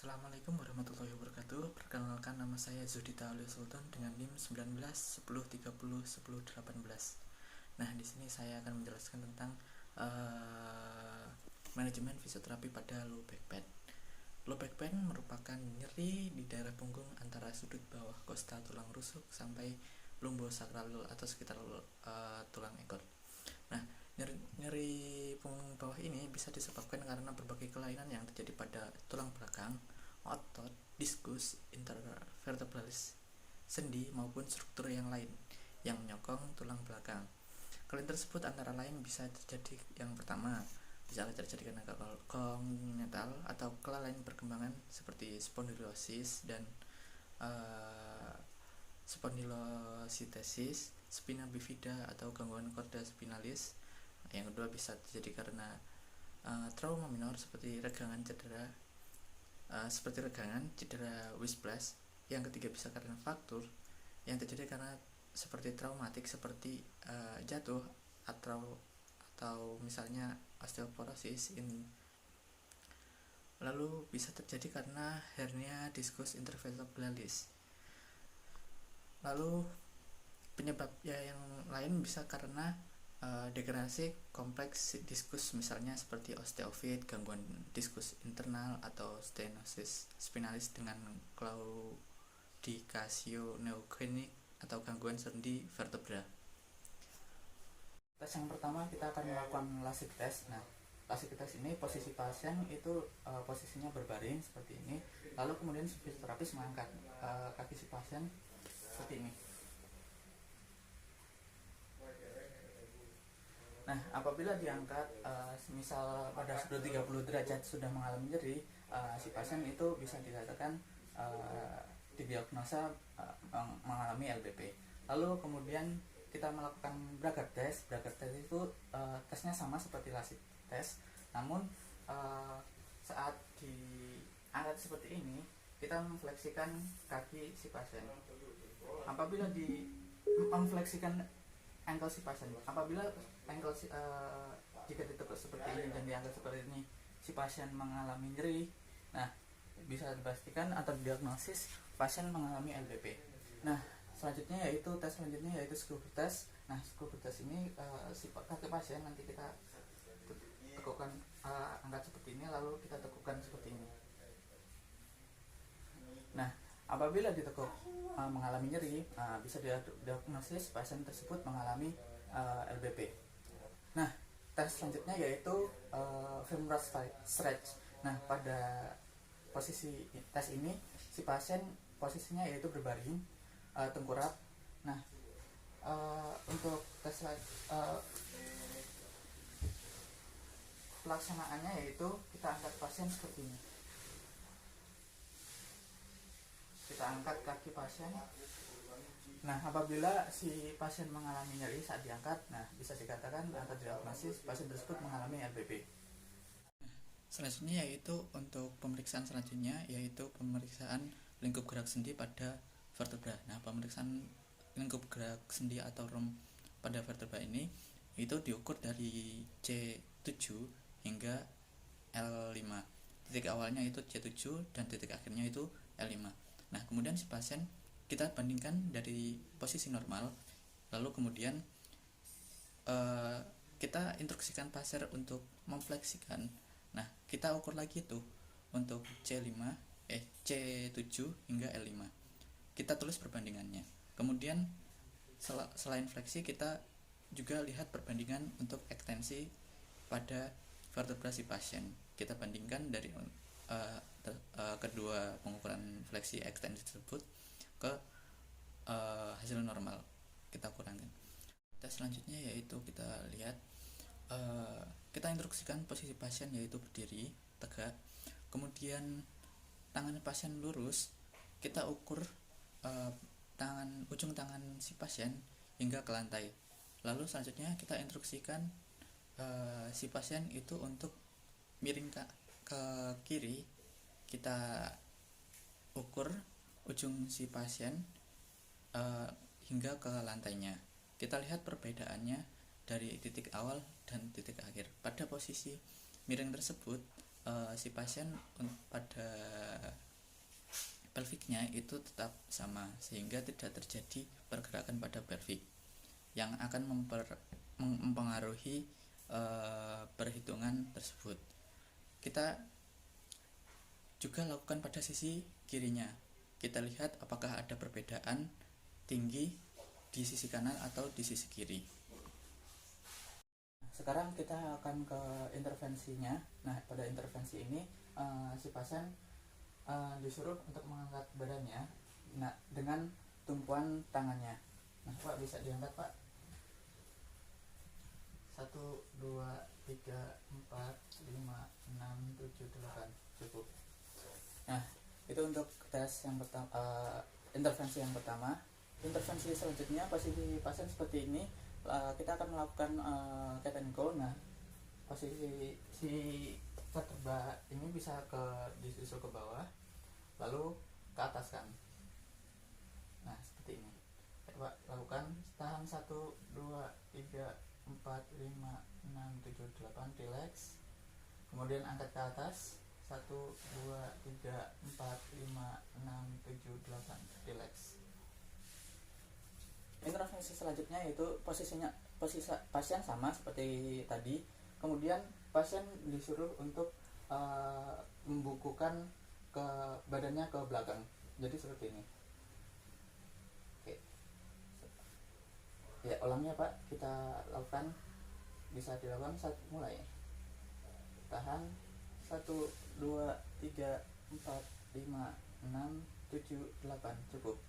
Assalamualaikum warahmatullahi wabarakatuh. Perkenalkan, nama saya Zudita Aulia Sultan dengan NIM 19 10 30 10 18. Nah, di sini saya akan menjelaskan tentang manajemen fisioterapi pada low back pain. Low back pain merupakan nyeri di daerah punggung antara sudut bawah kosta tulang rusuk sampai lumbosakral atau sekitar tulang ekor. Nah, nyeri punggung bawah ini bisa disebabkan karena berbagai kelainan yang terjadi pada tulang belakang, otot, diskus, intervertebralis, sendi maupun struktur yang lain yang menyokong tulang belakang. Kelainan tersebut antara lain bisa terjadi, yang pertama bisa terjadi karena kongenital atau kelalaian perkembangan seperti spondylosis dan spondylositesis, spina bifida atau gangguan korda spinalis. Yang kedua bisa terjadi karena trauma minor seperti regangan cedera whiplash. Yang ketiga bisa karena fraktur yang terjadi karena seperti traumatik seperti jatuh atau misalnya osteoporosis. Lalu bisa terjadi karena hernia diskus intervertebralis. Lalu penyebab yang lain bisa karena degradasi kompleks diskus, misalnya seperti osteofit, gangguan diskus internal, atau stenosis spinalis dengan claudicatio neogenik atau gangguan sendi vertebra. Tes yang pertama kita akan melakukan LASIK test. Nah, LASIK test ini posisi pasien itu posisinya berbaring seperti ini, lalu kemudian fisioterapis mengangkat kaki si pasien seperti ini. Nah, apabila diangkat, misal pada sudut 30 derajat sudah mengalami nyeri, si pasien itu bisa dikatakan didiagnosa mengalami LBP. Lalu kemudian kita melakukan Bragg test. Bragg test itu tesnya sama seperti LASIK test, namun saat diangkat seperti ini, kita memfleksikan kaki si pasien. Apabila memfleksikan ankle si pasien, apabila ankle jika ditekuk seperti ini dan diangkat seperti ini, si pasien mengalami nyeri, nah bisa dipastikan atau diagnosis pasien mengalami LBP. Nah, selanjutnya yaitu Skruger test. Nah, Skruger test ini si kaki pasien nanti kita tekukkan, angkat seperti ini, lalu kita tekukkan seperti ini. Nah, apabila ditekuk mengalami nyeri, bisa diagnosis pasien tersebut mengalami LBP. Nah, tes selanjutnya yaitu femoral stretch. Nah, pada posisi tes ini si pasien posisinya yaitu berbaring, tengkurap. Nah, untuk tes pelaksanaannya yaitu kita angkat pasien seperti ini. Kita angkat kaki pasien. Nah, apabila si pasien mengalami nyeri saat diangkat, nah bisa dikatakan atau diagnosis pasien tersebut mengalami LBP. Selanjutnya yaitu untuk pemeriksaan selanjutnya yaitu pemeriksaan lingkup gerak sendi pada vertebra. Nah, pemeriksaan lingkup gerak sendi atau ROM pada vertebra ini itu diukur dari C7 hingga L5. Titik awalnya itu C7 dan titik akhirnya itu L5. Nah, kemudian si pasien kita bandingkan dari posisi normal, lalu kemudian kita instruksikan pasien untuk memfleksikan. Nah, kita ukur lagi tuh untuk C7 hingga L5. Kita tulis perbandingannya. Kemudian selain fleksi, kita juga lihat perbandingan untuk ekstensi pada vertebra si pasien. Kita bandingkan dari kedua pengukuran fleksi ekstensi tersebut ke hasil normal, kita kurangkan. Tes selanjutnya yaitu kita lihat, kita instruksikan posisi pasien yaitu berdiri tegak, kemudian tangan pasien lurus, kita ukur ujung tangan si pasien hingga ke lantai. Lalu selanjutnya kita instruksikan si pasien itu untuk miring ke kiri, kita ukur ujung si pasien hingga ke lantainya. Kita lihat perbedaannya dari titik awal dan titik akhir. Pada posisi miring tersebut, si pasien pada pelviknya itu tetap sama, sehingga tidak terjadi pergerakan pada pelvik yang akan mempengaruhi perhitungan tersebut. Kita juga lakukan pada sisi kirinya. Kita lihat apakah ada perbedaan tinggi di sisi kanan atau di sisi kiri. Sekarang kita akan ke intervensinya. Nah, pada intervensi ini si pasien disuruh untuk mengangkat badannya, nah, dengan tumpuan tangannya. Nah, Pak bisa diangkat, Pak. 1, 2, 3, 4, 5, 6, 7, 8. Cukup. Nah, itu untuk tes yang pertama, intervensi yang pertama. Intervensi selanjutnya posisi pasien seperti ini, kita akan melakukan cat and go. Nah, posisi si vertebra ini bisa disusul ke bawah, lalu ke atas kan. Nah, seperti ini. Coba lakukan, tahan 1, 2, 3, 4, 5, 6, 7, 8, relax. Kemudian angkat ke atas, 1, 2, 3, 4, 5, 6, 7, 8, relax. Intervensi selanjutnya yaitu posisi pasien sama seperti tadi. Kemudian pasien disuruh untuk membukukan ke badannya ke belakang, jadi seperti ini. Oke. Ya, ulangnya Pak, kita lakukan, bisa dilakukan saat mulai. Tahan 1, 2, 3, 4, 5, 6, 7, 8. Cukup.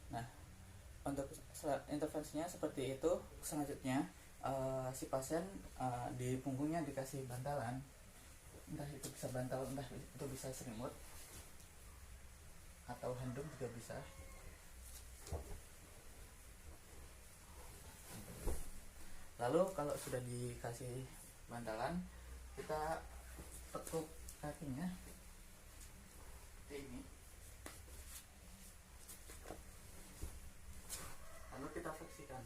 Nah, untuk intervensinya seperti itu. Selanjutnya si pasien di punggungnya dikasih bantalan, entah itu bisa bantal, entah itu bisa selimut atau handuk juga bisa. Lalu kalau sudah dikasih bantalan, kita tekuk kakinya seperti ini, lalu kita fleksikan.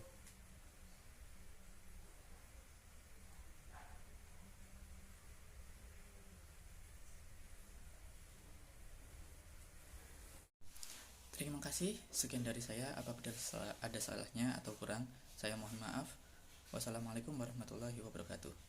Terima kasih, sekian dari saya. Apabila ada salahnya atau kurang, saya mohon maaf. Wassalamualaikum warahmatullahi wabarakatuh.